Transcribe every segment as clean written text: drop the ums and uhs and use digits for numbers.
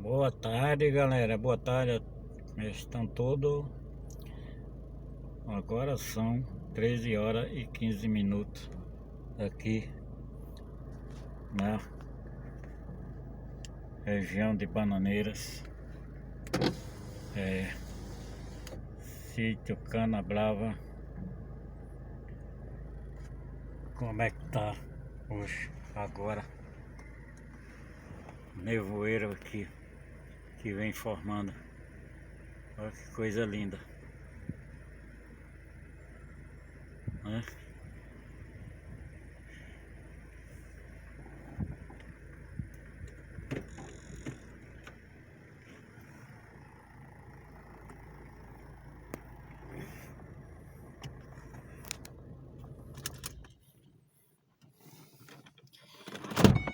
Boa tarde, galera. Boa tarde. Estão todos. Agora são 13 horas e 15 minutos aqui na região de Bananeiras, sítio Canabrava. Como é que tá hoje, agora? Nevoeiro aqui que vem formando. Olha que coisa linda, né?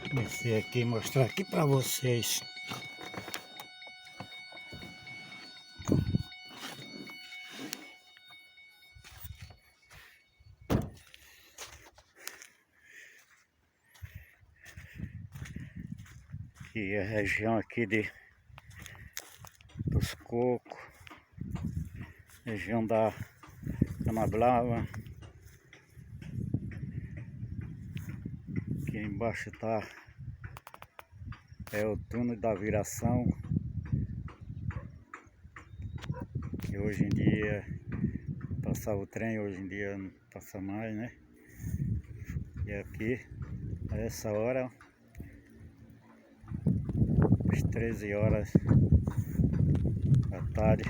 Comecei aqui mostrar aqui para vocês. Que é a região aqui dos cocos, região da Canabrava. Aqui embaixo o túnel da Viração, que hoje em dia passava o trem, hoje em dia não passa mais, né? E aqui, a essa hora, às 13 horas da tarde,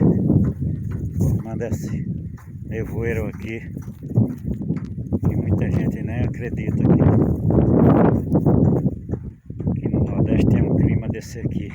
formando esse nevoeiro aqui, que muita gente nem acredita que no Nordeste tem um clima desse aqui.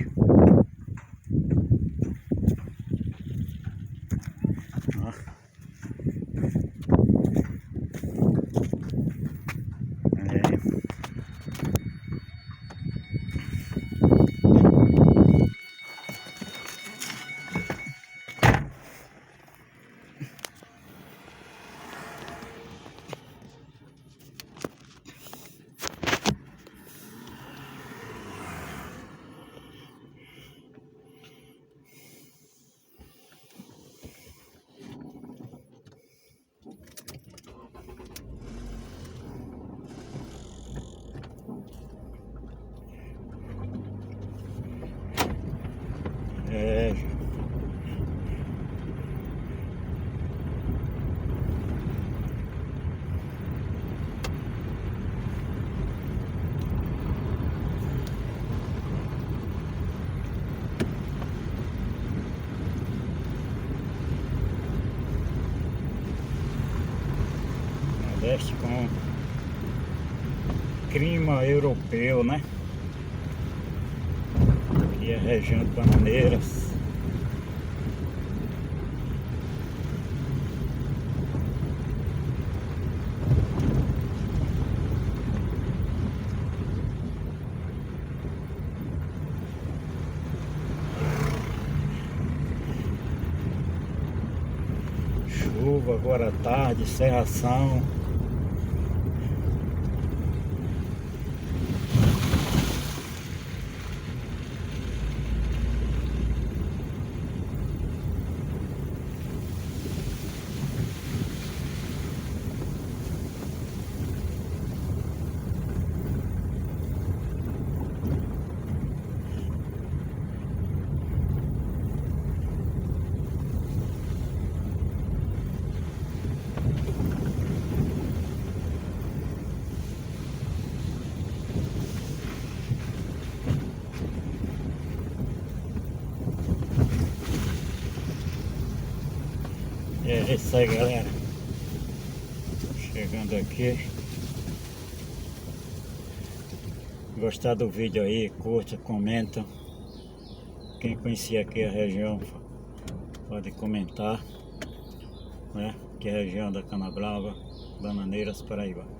Nordeste com clima europeu, né? Aqui é a região de Bananeiras. Chuva agora à tarde, cerração. É isso aí, galera. Chegando aqui. Gostar do vídeo aí, curta, comenta. Quem conhecia aqui a região pode comentar, né? Que é a região da Canabrava, Bananeiras, Paraíba.